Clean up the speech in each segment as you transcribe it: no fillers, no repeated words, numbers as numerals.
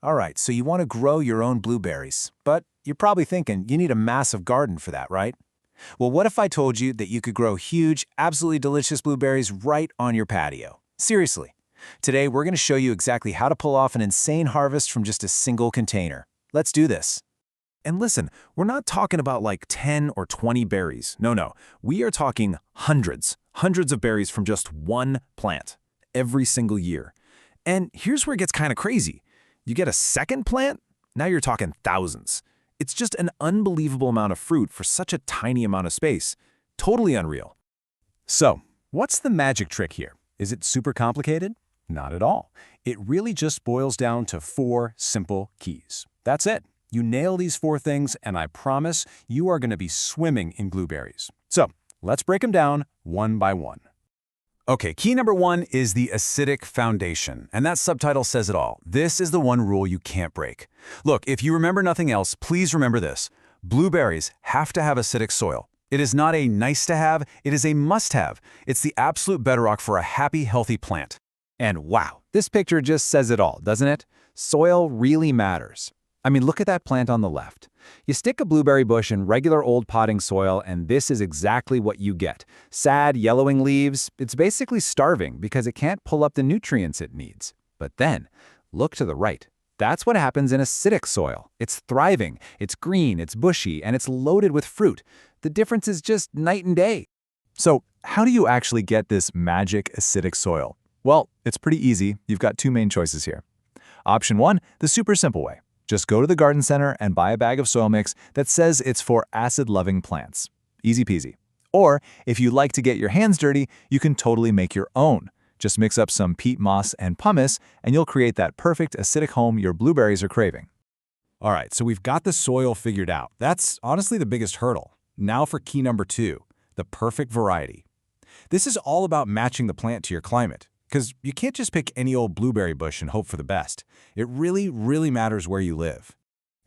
All right, so you want to grow your own blueberries, but you're probably thinking you need a massive garden for that, right? Well, what if I told you that you could grow huge, absolutely delicious blueberries right on your patio? Seriously. Today, we're going to show you exactly how to pull off an insane harvest from just a single container. Let's do this. And listen, we're not talking about like 10 or 20 berries. No. We are talking hundreds of berries from just one plant every single year. And here's where it gets kind of crazy. You get a second plant? Now you're talking thousands. It's just an unbelievable amount of fruit for such a tiny amount of space. Totally unreal. So, what's the magic trick here? Is it super complicated? Not at all. It really just boils down to 4 simple keys. That's it. You nail these 4 things, and I promise you are going to be swimming in blueberries. So, let's break them down one by one. Okay, key number 1 is the acidic foundation, and that subtitle says it all. This is the one rule you can't break. Look, if you remember nothing else, please remember this. Blueberries have to have acidic soil. It is not a nice to have, it is a must-have. It's the absolute bedrock for a happy, healthy plant. And wow, this picture just says it all, doesn't it? Soil really matters. I mean, look at that plant on the left. You stick a blueberry bush in regular old potting soil, and this is exactly what you get. Sad, yellowing leaves. It's basically starving because it can't pull up the nutrients it needs. But then, look to the right. That's what happens in acidic soil. It's thriving, it's green, it's bushy, and it's loaded with fruit. The difference is just night and day. So, how do you actually get this magic acidic soil? Well, it's pretty easy. You've got 2 main choices here. Option 1, the super simple way. Just go to the garden center and buy a bag of soil mix that says it's for acid-loving plants. Easy peasy. Or, if you like to get your hands dirty, you can totally make your own. Just mix up some peat moss and pumice, and you'll create that perfect acidic home your blueberries are craving. All right, so we've got the soil figured out. That's honestly the biggest hurdle. Now for key number 2, the perfect variety. This is all about matching the plant to your climate. Because you can't just pick any old blueberry bush and hope for the best. It really matters where you live.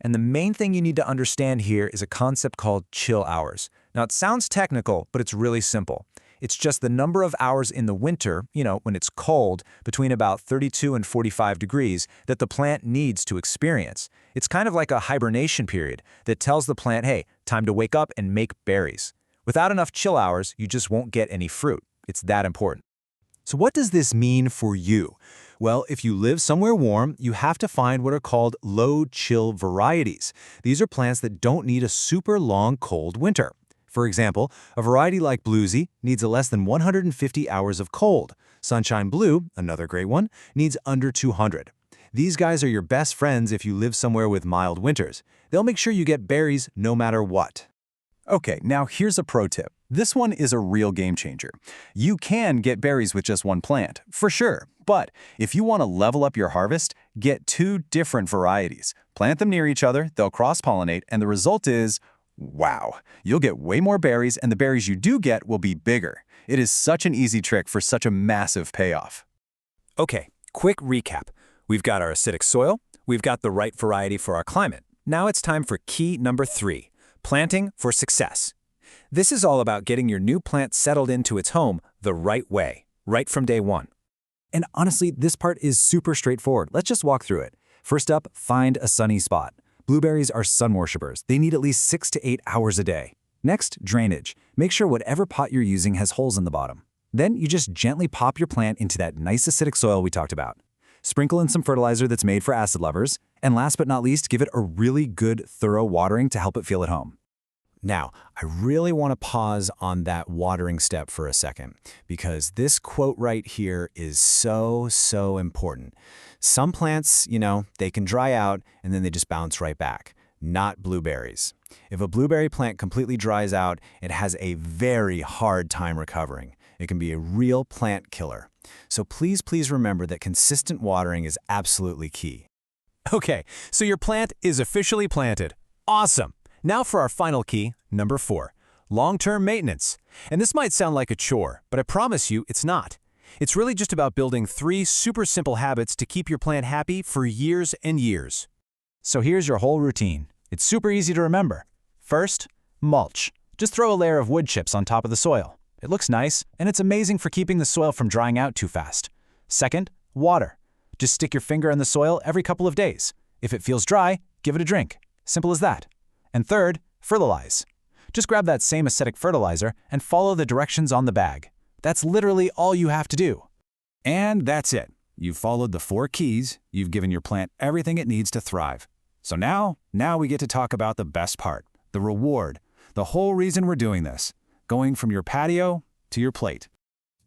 And the main thing you need to understand here is a concept called chill hours. Now, it sounds technical, but it's really simple. It's just the number of hours in the winter, when it's cold, between about 32 and 45 degrees, that the plant needs to experience. It's kind of like a hibernation period that tells the plant, hey, time to wake up and make berries. Without enough chill hours, you just won't get any fruit. It's that important. So what does this mean for you? Well, if you live somewhere warm, you have to find what are called low-chill varieties. These are plants that don't need a super long, cold winter. For example, a variety like Bluesy needs less than 150 hours of cold. Sunshine Blue, another great one, needs under 200. These guys are your best friends if you live somewhere with mild winters. They'll make sure you get berries no matter what. Okay, now here's a pro tip. This one is a real game changer. You can get berries with just one plant, for sure. But if you want to level up your harvest, get 2 different varieties. Plant them near each other, they'll cross-pollinate, and the result is, wow! You'll get way more berries, and the berries you do get will be bigger. It is such an easy trick for such a massive payoff. Okay, quick recap. We've got our acidic soil, we've got the right variety for our climate. Now it's time for key number 3. Planting for success. This is all about getting your new plant settled into its home the right way, right from day 1. And honestly, this part is super straightforward. Let's just walk through it. First up, find a sunny spot. Blueberries are sun worshipers. They need at least 6 to 8 hours a day. Next, drainage. Make sure whatever pot you're using has holes in the bottom. Then you just gently pop your plant into that nice acidic soil we talked about. Sprinkle in some fertilizer that's made for acid lovers. And last but not least, give it a really good, thorough watering to help it feel at home. Now, I really want to pause on that watering step for a second, because this quote right here is so important. Some plants, they can dry out and then they just bounce right back. Not blueberries. If a blueberry plant completely dries out, it has a very hard time recovering. It can be a real plant killer. So please remember that consistent watering is absolutely key. Okay, so your plant is officially planted. Awesome! Now for our final key, number 4, long-term maintenance. And this might sound like a chore, but I promise you it's not. It's really just about building 3 super simple habits to keep your plant happy for years and years. So here's your whole routine. It's super easy to remember. First, mulch. Just throw a layer of wood chips on top of the soil. It looks nice, and it's amazing for keeping the soil from drying out too fast. Second, water. Just stick your finger in the soil every couple of days. If it feels dry, give it a drink. Simple as that. And third, fertilize. Just grab that same acidic fertilizer and follow the directions on the bag. That's literally all you have to do. And that's it. You've followed the 4 keys. You've given your plant everything it needs to thrive. So now we get to talk about the best part, the reward, the whole reason we're doing this, going from your patio to your plate.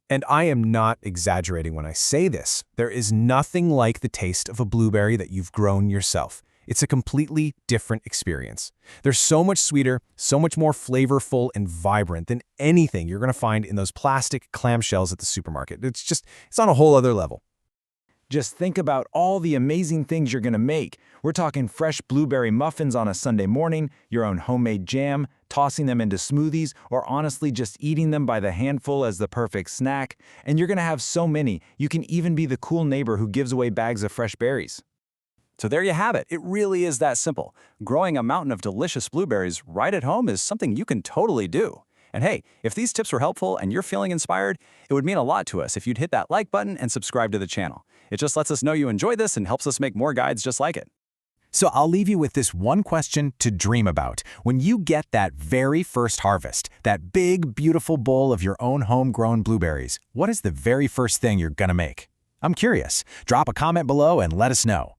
And I am not exaggerating when I say this. There is nothing like the taste of a blueberry that you've grown yourself. It's a completely different experience. They're so much sweeter, so much more flavorful and vibrant than anything you're going to find in those plastic clamshells at the supermarket. It's on a whole other level. Just think about all the amazing things you're going to make. We're talking fresh blueberry muffins on a Sunday morning, your own homemade jam, tossing them into smoothies, or honestly just eating them by the handful as the perfect snack. And you're going to have so many, you can even be the cool neighbor who gives away bags of fresh berries. So there you have it. It really is that simple. Growing a mountain of delicious blueberries right at home is something you can totally do. And hey, if these tips were helpful and you're feeling inspired, it would mean a lot to us if you'd hit that like button and subscribe to the channel. It just lets us know you enjoyed this and helps us make more guides just like it. So I'll leave you with this one question to dream about. When you get that very first harvest, that big, beautiful bowl of your own homegrown blueberries, what is the very first thing you're gonna make? I'm curious. Drop a comment below and let us know.